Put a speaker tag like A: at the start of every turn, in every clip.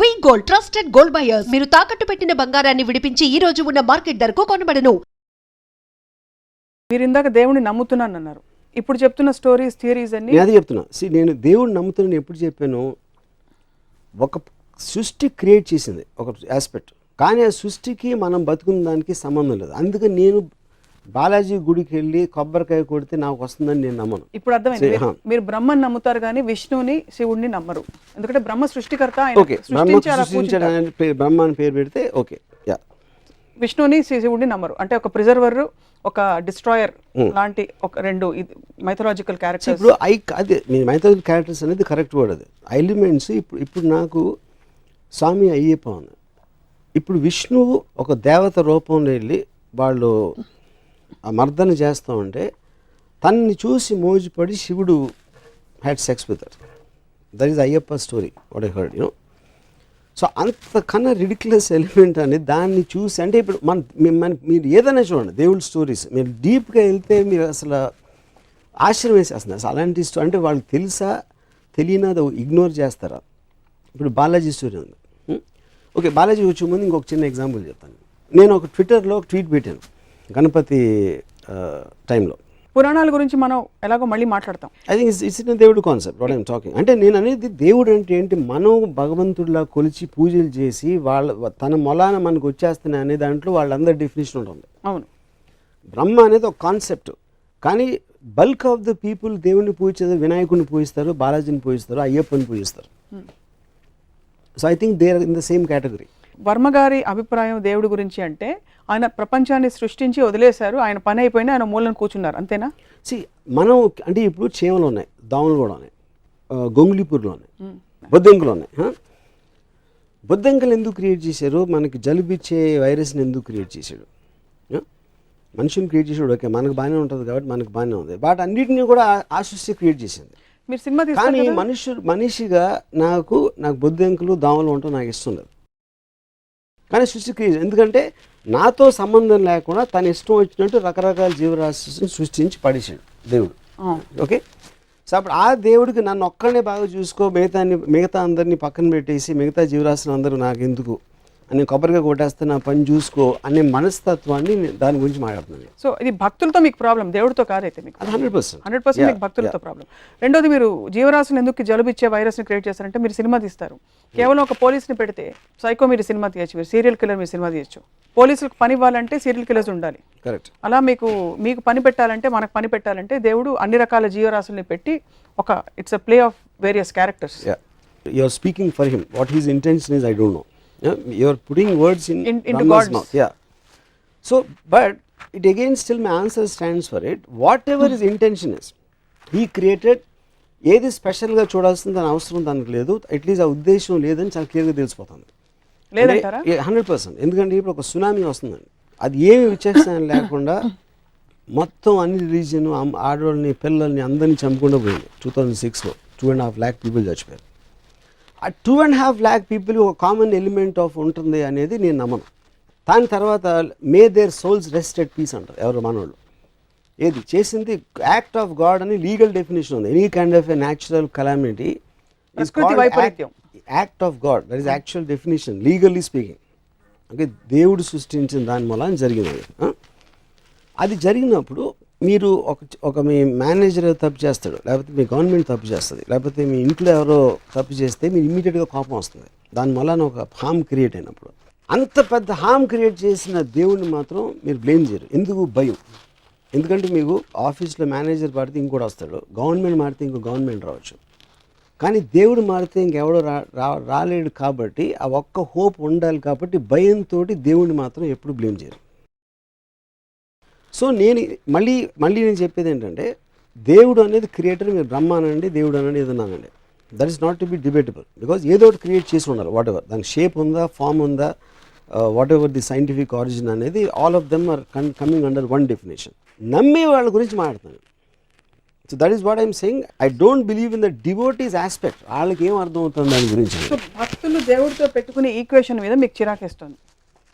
A: వి gold trusted gold buyers. మీరు తాకట్టు పెట్టిన బంగారాన్ని విడిపించి ఈ రోజు ఉన్న మార్కెట్ ధరకు కొనబడను.
B: మీరు ఇందాక దేవుడిని నమ్ముతున్నాను అన్నారు. ఇప్పుడు చెప్తున్న స్టోరీస్ థియరీస్ అన్ని
C: నేను అదే చెప్తున్నా. నేను దేవుడిని నమ్ముతున్నాను ఎప్పుడు చెప్పాను, ఒక సృష్టి క్రియేట్ చేసింది ఒక ఆస్పెక్ట్, కానీ ఆ సృష్టికి మనం బతుకున్న దానికి సంబంధం లేదు. అందుకని నేను బాలాజీ గుడికి వెళ్ళి కొబ్బరికాయ కొడితే నాకు వస్తుందని నేను నమ్మను.
B: ఇప్పుడు అర్థమైంది. మీరు బ్రహ్మని నమ్ముతారు కానీ విష్ణువుని శివుడిని నమ్మరు. ఎందుకంటే బ్రహ్మ సృష్టికర్త,
C: ఓకే, బ్రహ్మ అని పేరు పెడితే ఓకే.
B: విష్ణువుని శివుడిని నమ్మరు. అంటే ఒక ప్రిజర్వర్, ఒక డిస్ట్రాయర్ లాంటి ఒక రెండు మైథలాజికల్ క్యారెక్టర్స్.
C: ఇప్పుడు అదే మీ మైథలాజికల్ క్యారెక్టర్స్ అనేది కరెక్ట్ వర్డ్. అది ఎలిమెంట్స్. ఇప్పుడు నాకు స్వామి అయ్యప్ప ఉంది. ఇప్పుడు విష్ణువు ఒక దేవత రూపంలో వెళ్ళి వాళ్ళు ఆ మర్దన చేస్తూ ఉంటే తనని చూసి మోజుపడి శివుడు had sex with that. That is Ayyappa story what I heard, you know. So అంతకన్నా రిడిక్యులస్ ఎలిమెంట్ అని దాన్ని చూసి, అంటే ఇప్పుడు మీరు ఏదైనా చూడండి దేవుళ్ళ స్టోరీస్, మీరు డీప్గా వెళ్తే మీరు అసలు ఆశ్చర్యం వేసేస్తుంది. అసలు అలాంటి స్టోరీ అంటే వాళ్ళకి తెలుసా తెలియనా అది ఇగ్నోర్ చేస్తారా. ఇప్పుడు బాలాజీ స్టోరీ ఉంది. ఓకే, బాలాజీ వచ్చే ముందు ఇంకొక చిన్న ఎగ్జాంపుల్ చెప్తాను. నేను ఒక ట్విట్టర్లో ఒక ట్వీట్ పెట్టాను గణపతి టైంలో.
B: పురాణాల గురించి మనం ఎలాగో మళ్ళీ మాట్లాడతాం.
C: ఐ థింక్ ఇట్స్ ఇన్ దేవుడు కాన్సెప్ట్ వాట్ ఐఎమ్ టాకింగ్. అంటే నేను అనేది దేవుడు అంటే ఏంటి, మనం భగవంతుడిలా కొలిచి పూజలు చేసి తన మొలాన మనకు వచ్చేస్తున్నాయి అనే దాంట్లో వాళ్ళందరి డెఫినేషన్ ఉంటుంది.
B: అవును,
C: బ్రహ్మ అనేది ఒక కాన్సెప్ట్, కానీ బల్క్ ఆఫ్ ద పీపుల్ దేవుడిని పూజిస్తారు, వినాయకుడిని పూజిస్తారు, బాలాజీని పూజిస్తారు, అయ్యప్పని పూజిస్తారు. So I think they are in the same category.
B: Varma గారి అభిప్రాయం దేవుడి గురించి అంటే ఆయన ప్రపంచాన్ని సృష్టించి వదిలేశారు, ఆయన పని అయిపోయినా ఆయన మూలను కూర్చున్నారు, అంతేనా?
C: మనం అంటే ఇప్పుడు చేమలు ఉన్నాయి, దోమలు కూడా ఉన్నాయి, గొంగుళిపూర్లు ఉన్నాయి, బొద్దింకలు ఉన్నాయి. బొద్దింకలు ఎందుకు క్రియేట్ చేశారు? మనకి జలుబిచ్చే వైరస్ని ఎందుకు క్రియేట్ చేశాడు? మనుషుని క్రియేట్ చేసాడు, ఓకే, మనకు బాగానే ఉంటుంది కాబట్టి మనకు బాగానే ఉంది. బట్ అన్నిటినీ కూడా ఆ సృష్టి క్రియేట్ చేసింది.
B: మీరు సినిమా
C: కానీ మనిషిగా నాకు బొద్దింకలు దోమలు ఉండటం నాకు ఇష్టం లేదు. కానీ సృష్టి క్రియేట్, ఎందుకంటే నాతో సంబంధం లేకుండా తన ఇష్టం వచ్చినట్టు రకరకాల జీవరాశిని సృష్టించి పడేసాడు దేవుడు. ఓకే, సో అప్పుడు ఆ దేవుడికి నన్ను ఒక్కడనే బాగా చూసుకో, మిగతా అందరినీ పక్కన పెట్టేసి మిగతా జీవరాశులు అందరూ నాకు ఎందుకు అని కొబ్బరిగా కొట్టేస్తే నా పని చూసుకో అనే మనస్తత్వాన్ని దాని గురించి మాట్లాడుతున్నాను.
B: సో ఇది భక్తులతో మీకు ప్రాబ్లం, దేవుడితో కాదైతే మీకు 100% మీకు భక్తులతో ప్రాబ్లం. రెండోది, మీరు జీవరాశులు ఎందుకు జలుబిచ్చే వైరస్ని క్రియేట్ చేస్తారంటే మీరు సినిమా తీస్తారు, కేవలం ఒక పోలీస్ని పెడితే సైకో మీరు సినిమా తీయచ్చు, మీరు సీరియల్ కిల్లర్ మీరు సినిమా తీయచ్చు. పోలీసులకు పని ఇవ్వాలంటే సీరియల్ కిల్లర్స్ ఉండాలి. కరెక్ట్. అలా మీకు పని పెట్టాలంటే, మనకు పని పెట్టాలంటే దేవుడు అన్ని రకాల జీవరాశుల్ని పెట్టి ఒక it's a play of various characters.
C: You are speaking for him. What his intention is I don't know. You are putting words into God's mouth. Yeah. So, but it again still my answer stands for it. Whatever his intention is, he created. ఏది స్పెషల్గా చూడాల్సింది అని అవసరం దానికి లేదు, at least ఆ ఉద్దేశం లేదని చాలా క్లియర్గా తెలిసిపోతుంది.
B: లేదంటారా?
C: 100%. ఎందుకంటే ఇప్పుడు ఒక సునామీ వస్తుందండి, అది ఏమి విచక్షణ లేకుండా మొత్తం అన్ని రిలీజియన్, ఆడవాళ్ళని పిల్లల్ని అందరినీ చంపకుండా పోయింది. 2006లో 2.5 lakh పీపుల్ చచ్చిపోయారు. ఆ 2.5 lakh పీపుల్ ఒక కామన్ ఎలిమెంట్ ఆఫ్ ఉంటుంది అనేది నేను నమ్మను. దాని తర్వాత may their souls rest at peace అంటారు ఎవరు మనోళ్ళు. ఏది చేసింది యాక్ట్ ఆఫ్ గాడ్ అని లీగల్ డెఫినేషన్ ఉంది. Any kind of a natural calamity is called act of God. That is actual definition legally speaking. Okay, దేవుడు సృష్టించిన దాని వల్ల జరిగినది. అది జరిగినప్పుడు మీరు మీ మేనేజర్ తప్పు చేస్తాడు, లేకపోతే మీ గవర్నమెంట్ తప్పు చేస్తుంది, లేకపోతే మీ ఇంట్లో ఎవరో తప్పు చేస్తే మీరు ఇమీడియట్గా కోపం వస్తుంది. దానివల్ల ఒక హామ్ క్రియేట్ అయినప్పుడు, అంత పెద్ద హామ్ క్రియేట్ చేసిన దేవుడిని మాత్రం మీరు బ్లేమ్ చేయరు. ఎందుకు? భయం. ఎందుకంటే మీకు ఆఫీస్లో మేనేజర్ మారితే ఇంకోటి వస్తాడు, గవర్నమెంట్ మారితే ఇంకో గవర్నమెంట్ రావచ్చు, కానీ దేవుడు మారితే ఇంకెవడో రాలేడు. కాబట్టి ఆ ఒక్క హోప్ ఉండాలి. కాబట్టి భయంతో దేవుడిని మాత్రం ఎప్పుడు బ్లేమ్ చేయరు. సో నేను మళ్ళీ నేను చెప్పేది ఏంటంటే, దేవుడు అనేది క్రియేటర్. మీరు బ్రహ్మ అనండి, దేవుడు అనండి, ఏదన్నానండి, that is not to be debatable. Because ఏదో ఒకటి క్రియేట్ చేసి ఉండాలి. వాట్ ఎవర్ దానికి షేప్ ఉందా, ఫామ్ ఉందా, whatever the scientific origin అనేది, all of them are coming under one definition. నమ్మే వాళ్ళ గురించి మాట్లాడుతాను. So that is what I'm saying. I don't believe in the devotees aspect. వాళ్ళకి ఏం అర్థం అవుతుంది దాని గురించి.
B: భక్తులు దేవుడితో పెట్టుకునే ఈక్వేషన్ మీద మీకు చిరాకేస్తుంది.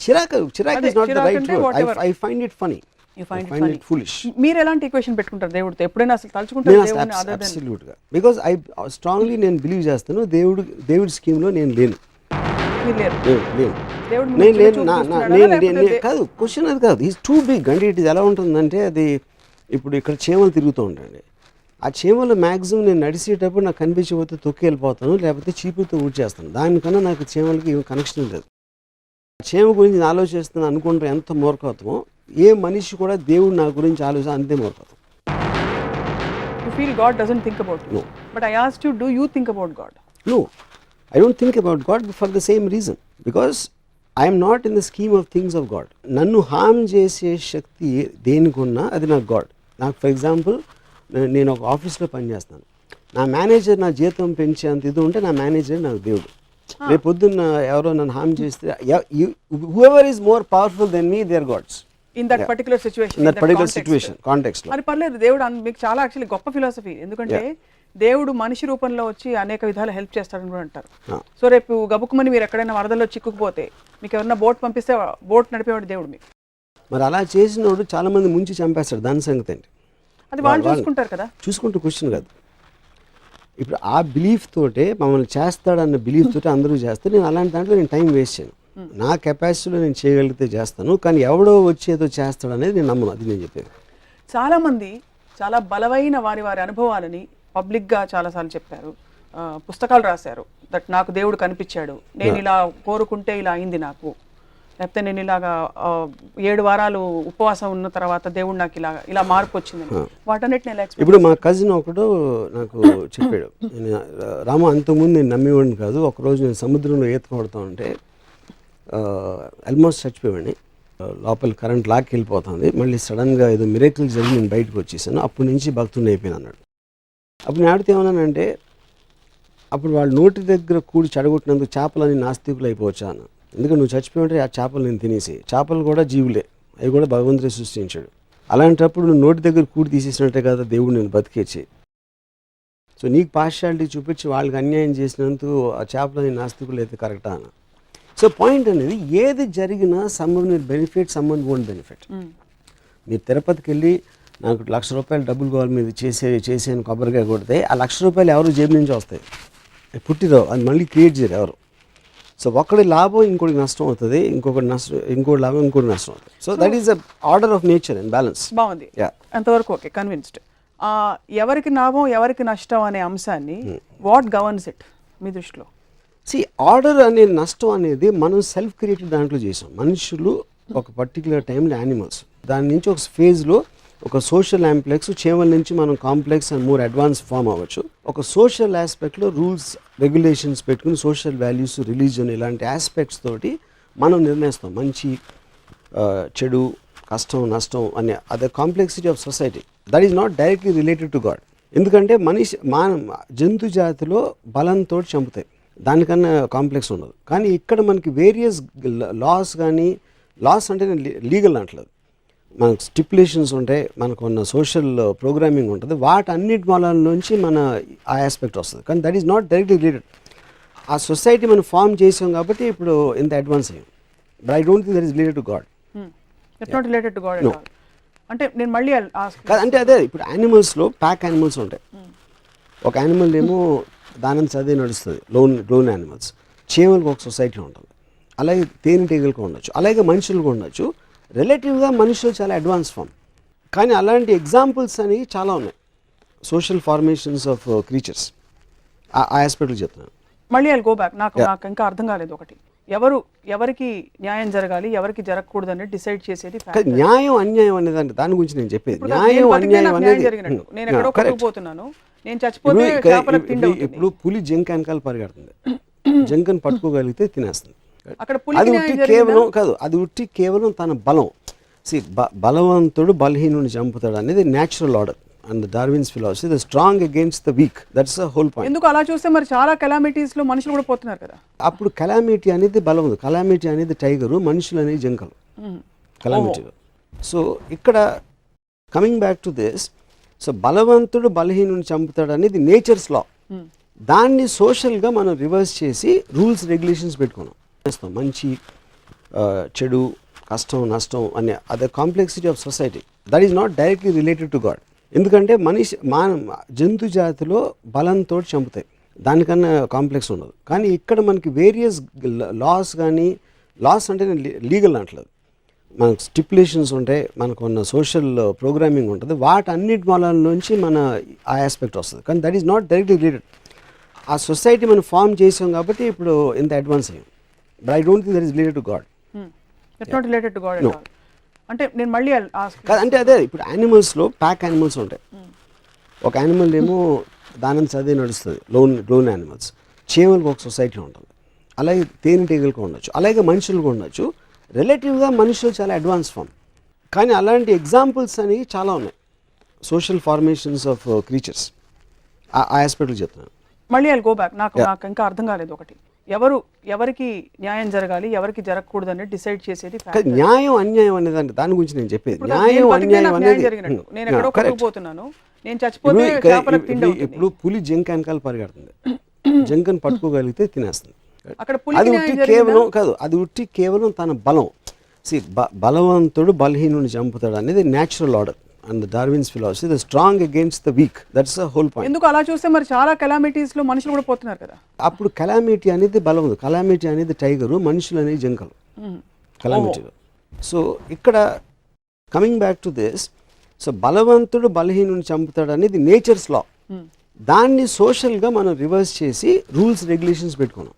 C: చిరాకు is not the right word. I find it funny.
B: మీరు ఎలాంటి ఈక్వేషన్ పెట్టుకుంటారు దేవుడితో? ఎప్పుడైనా అసలు తలుచుకుంటారు?
C: అబ్సల్యూట్గా. బికాజ్ ఐ స్ట్రాంగ్లీ నేను బిలీవ్ చేస్తాను దేవుడి స్కీమ్లో నేను లేను.
B: మీరు లేరు.
C: లేను
B: దేవుడు
C: నేను
B: మిమ్మల్ని
C: లేను
B: చూస్తున్నాడా లేకపోతే
C: కాదు, క్వశ్చన్ అది కాదు. Is too big. అంటే ఇట్ ఎలా ఉంటుందంటే, అది ఇప్పుడు ఇక్కడ చీమలు తిరుగుతూ ఉంటాయండి. ఆ చీమలు మ్యాక్సిమం నేను నడిచేటప్పుడు నాకు కనిపించకపోతే తొక్కి వెళ్ళిపోతాను, లేకపోతే చీపుతో ఊడ్చేస్తాను. దానికన్నా నాకు చీమలకి ఏం కనెక్షన్ లేదు. చీమ గురించి నేను ఆలోచిస్తున్నాను అనుకుంటే ఎంత మూర్ఖత్వమో, ఏ మనిషి కూడా దేవుడు నా గురించి ఆలోచన అంతే మూర్ఖత్వం.
B: you feel God doesn't think about you.
C: No.
B: But I asked you, do you think about God?
C: No, I don't think about God for the same reason. Because I am not in the scheme of things of God. నన్ను హామ్ చేసే శక్తి దేనికున్నా అది నాకు God. నాకు for example, నేను ఒక ఆఫీస్లో పనిచేస్తాను. నా మేనేజర్ నా జీతం పెంచేంత ఇది ఉంటే నా మేనేజర్ నాకు దేవుడు. రేపు పొద్దున్న ఎవరో నన్ను హామ్ చేస్తే, whoever is more powerful than me, they are gods.
B: In that particular situation,
C: In that particular situation, context లో.
B: మరి పర్లేదు, దేవుడు మీకు చాలా యాక్చువల్లీ గొప్ప ఫిలాసఫీ. ఎందుకంటే దేవుడు మనిషి రూపంలో వచ్చి అనేక విధాలు హెల్ప్ చేస్తాడని కూడా అంటారు. సో రేపు గబుక్కుమని మీరు ఎక్కడైనా వరదల్లో చిక్కుకుపోతే మీకు ఎవరైనా బోట్ పంపిస్తే బోట్ నడిపేవాడు దేవుడు మీకు.
C: మరి అలా చేసినోడు చాలా మంది ముంచి చంపేస్తాడు. దాని సంగతి ఏంటి?
B: అది వాళ్ళు చూసుకుంటారు కదా.
C: చూసుకుంటూ క్వశ్చన్ కాదు. ఇప్పుడు ఆ బిలీఫ్ తోటే మమ్మల్ని చేస్తాడన్న బిలీఫ్ తోటే అందరూ చేస్తారు. నేను అలాంటి దాంట్లో నేను టైం వేస్ట్ చేయను. నా కెపాసిటీలో నేను చేయగలిగితే చేస్తాను, కానీ ఎవడో వచ్చి ఏదో చేస్తాడు అనేది నేను నమ్మను. అది నేను చెప్పేది.
B: చాలామంది చాలా బలమైన వారి అనుభవాలని పబ్లిక్గా చాలాసార్లు చెప్పారు, పుస్తకాలు రాశారు. దట్ నాకు దేవుడు కనిపించాడు, నేను ఇలా కోరుకుంటే ఇలా అయింది నాకు, లేకపోతే నేను ఇలాగా 7 వారాలు ఉపవాసం ఉన్న తర్వాత దేవుడు నాకు ఇలా మార్పు వచ్చింది. వాటన్నిటిని ఎలా ఎక్స్ప్లెయిన్?
C: ఇప్పుడు మా కజిన్ ఒకడు నాకు చెప్పాడు, రాము అంతకుముందు నేను నమ్మేవాడిని కాదు. ఒకరోజు నేను సముద్రంలో ఈత కొడతా ఉంటే ఆల్మోస్ట్ చచ్చిపోయాడిని. లోపల కరెంట్ లాక్కి వెళ్ళిపోతుంది. మళ్ళీ సడన్గా ఏదో మిరేకిల్ జరిగి నేను బయటకు వచ్చేసాను. అప్పటి నుంచి భక్తుడిని అయిపోయాను అన్నాడు. అప్పుడు నేను ఆడితే ఏమన్నానంటే, అప్పుడు వాళ్ళు నోటి దగ్గర కూడి చెడగొట్టినందుకు చేపలని నాస్తికులు అయిపోవచ్చా అన్న. ఎందుకంటే నువ్వు చచ్చిపోయింటే ఆ చేపలు నేను తినేసి, చేపలు కూడా జీవులే, అవి కూడా భగవంతుడే సృష్టించాడు. అలాంటప్పుడు నువ్వు నోటి దగ్గర కూడి తీసేసినట్టే కదా దేవుడు నేను బతికేసి. సో నీకు పార్షియాలిటీ చూపించి వాళ్ళకి అన్యాయం చేసినందుకు ఆ చేపలని నాస్తికులు అయితే కరెక్టా అన్న. సో పాయింట్ అనేది, ఏది జరిగినా సమ్మన్ మీరు బెనిఫిట్, సమ్మన్ వోంట్ బెనిఫిట్. మీరు తిరుపతికి వెళ్ళి నాకు ₹1,00,000 డబ్బులు కావాలి మీరు చేసేని కొబ్బరికాయ కొడితే ఆ ₹1,00,000 ఎవరు జేబు నుంచి వస్తాయి, పుట్టిరావు. అది మళ్ళీ క్రియేట్ చేయరు ఎవరు. సో ఒకటి లాభం ఇంకోటి నష్టం అవుతుంది, ఇంకోటి లాభం ఇంకోటి నష్టం అవుతుంది. So that is the order of nature and balance.
B: బాగుంది, అంతవరకు ఓకే, కన్విన్స్డ్. ఎవరికి లాభం ఎవరికి నష్టం అనే అంశాన్ని వాట్ గవర్న్స్ ఇట్ మీ దృష్టిలో?
C: ఆర్డర్ అనే నష్టం అనేది మనం సెల్ఫ్ క్రియేటెడ్ దాంట్లో చేసాం. మనుషులు ఒక పర్టికులర్ టైంలో యానిమల్స్, దాని నుంచి ఒక ఫేజ్లో ఒక సోషల్ ఆంప్లెక్స్, చీమల నుంచి మనం complex and more advance form అవ్వచ్చు. ఒక సోషల్ ఆస్పెక్ట్లో రూల్స్ రెగ్యులేషన్స్ పెట్టుకుని సోషల్ వాల్యూస్, రిలీజన్ ఇలాంటి ఆస్పెక్ట్స్ తోటి మనం నిర్ణయిస్తాం మంచి చెడు, కష్టం, నష్టం అనే అదే complexity of society. That is not directly related to God. ఎందుకంటే జంతు జాతిలో బలంతో చంపుతాయి, దానికన్నా కాంప్లెక్స్ ఉండదు. కానీ ఇక్కడ మనకి వేరియస్ లాస్, కానీ లాస్ అంటే లీగల్ అంటలేదు, మనకు స్టిపులేషన్స్ ఉంటాయి, మనకు ఉన్న సోషల్ ప్రోగ్రామింగ్ ఉంటుంది. వాటన్నిటి మూలాల నుంచి మన ఆ ఆస్పెక్ట్ వస్తుంది. కానీ that is not directly related. ఆ సొసైటీ మనం ఫామ్ చేసాం కాబట్టి ఇప్పుడు ఇంత అడ్వాన్స్ అయ్యాం. But I don't think that is related to God.
B: It's not related to God at all. అంటే నేను మళ్ళీ
C: అంటే అదే, ఇప్పుడు యానిమల్స్లో ప్యాక్ యానిమల్స్ ఉంటాయి. ఒక యానిమల్ ఏమో దానం చదివి నడుస్తుంది, లోన్ యానిమల్స్. చీమలకు ఒక సొసైటీ ఉంటుంది, అలాగే తేనెటీగలకు ఉండొచ్చు, అలాగే మనుషులకు ఉండొచ్చు. రిలేటివ్గా మనుషులు చాలా అడ్వాన్స్ ఫామ్. కానీ అలాంటి ఎగ్జాంపుల్స్ అనేవి చాలా ఉన్నాయి, సోషల్ ఫార్మేషన్స్ ఆఫ్ క్రీచర్స్. ఆ ఆస్పెక్ట్లు చెప్తున్నాను.
B: మళ్ళీ ఐల్ గో బ్యాక్. నాకు ఇంకా అర్థం కాలేదు ఒకటి, ఎవరికి న్యాయం జరగాలి ఎవరికి జరగకూడదు అనేది డిసైడ్ చేసేది
C: న్యాయం అన్యాయం అనేది. అంటే దాని గురించి నేను చెప్పేది న్యాయం అన్యాయం అనేది.
B: నేను ఎక్కడో కొట్టుకుపోతున్నాను, నేను చచ్చిపోతే
C: ఇప్పుడు పులి జింక వెనకాల పరిగెడుతుంది, జింకను పట్టుకోగలిగితే తినేస్తుంది. అది ఉట్టి కేవలం కాదు, అది ఉట్టి కేవలం తన బలం. బలవంతుడు బలహీనుని చంపుతాడు అనేది natural order and Darwin's philosophy. The strong against the week, that's the whole point.
B: ఎందుకు అలా చూస్తే మరి చాలా కెలామిటీస్ లో మనుషులు కూడా పోతున్నారు కదా.
C: అప్పుడు కెలామిటీ అనేది బలం, కెలామిటీ అనేది టైగరు, మనుషులు అనేది జింకలు కెలామిటీలో. సో ఇక్కడ coming back to this, so బలవంతుడు బలహీనుని చంపుతాడు అనేది నేచర్స్ లా. దాన్ని సోషల్గా మనం రివర్స్ చేసి రూల్స్ రెగ్యులేషన్స్ పెట్టుకున్నాం. మంచి చెడు, కష్టం, నష్టం అనే అదే complexity of society. That is not directly related to God. ఎందుకంటే జంతు జాతిలో బలంతో చంపుతాయి, దానికన్నా కాంప్లెక్స్ ఉండదు. కానీ ఇక్కడ మనకి వేరియస్ లాస్ కానీ, లాస్ అంటే లీగల్ అంటలేదు, మనకు స్టిపులేషన్స్ ఉంటాయి, మనకు ఉన్న సోషల్ ప్రోగ్రామింగ్ ఉంటుంది, వాటన్నిటి మూలాల నుంచి మన ఆ ఆస్పెక్ట్ వస్తుంది. కానీ that is not directly related. ఆ సొసైటీ మనం ఫామ్ చేసాం కాబట్టి ఇప్పుడు ఇంత అడ్వాన్స్ అయ్యాం. But I don't think that is related to God.
B: It's not related to God at all. అంటే నేను మళ్ళీ
C: కాదు, అంటే అదే ఇప్పుడు యానిమల్స్లో ప్యాక్ యానిమల్స్ ఉంటాయి. ఒక యానిమల్ ఏమో దాని చదివి నడుస్తుంది, లోన్ యానిమల్స్. చీమలకు ఒక సొసైటీ ఉంటుంది, అలాగే తేనెటీగలకు ఉండొచ్చు, అలాగే మనుషులకు ఉండొచ్చు. రిలేటివ్గా మనుషులు చాలా అడ్వాన్స్ ఫామ్. కానీ అలాంటి ఎగ్జాంపుల్స్ అనేవి చాలా ఉన్నాయి, సోషల్ ఫార్మేషన్స్ ఆఫ్ క్రీచర్స్. ఆ ఆస్పెక్ట్లు చెప్తున్నాను.
B: మళ్ళీ ఐ గో బ్యాక్. నాకు ఇంకా అర్థం కాలేదు ఒకటి, ఎవరికి న్యాయం జరగాలి, ఎవరికి జరగకూడదు అనేది డిసైడ్ చేసేది
C: న్యాయం అన్యాయం అనేది దాని గురించి నేను చెప్పేది. న్యాయం అన్యాయం అనేది
B: నేను ఎక్కడో కొట్టుకుపోతున్నాను, నేను చచ్చిపోతే చేపలకు తిండి అవుతుంది.
C: ఇప్పుడు పులి జింక వెనకాల పరిగెడుతుంది, జింకను పట్టుకోగలిగితే తినేస్తుంది.
B: అక్కడ
C: అది ఉట్టి కేవలం కాదు, అది ఉట్టి కేవలం తన బలం. బలవంతుడు బలహీనుని చంపుతాడు అనేది natural order and Darwin's philosophy. The strong against the week, that's the whole point.
B: ఎందుకు అలా చూస్తే మరి చాలా కెలామిటీస్ లో మనుషులు కూడా పోతున్నారు కదా.
C: అప్పుడు కెలామిటీ అనేది బలం, కెలామిటీ అనేది టైగరు, మనుషులు అనేది జింకలు కెలామిటీలో. సో ఇక్కడ coming back to this, so బలవంతుడు బలహీనుని చంపుతాడు అనేది నేచర్స్ లా. దాన్ని సోషల్గా మనం రివర్స్ చేసి రూల్స్ రెగ్యులేషన్స్ పెట్టుకున్నాం.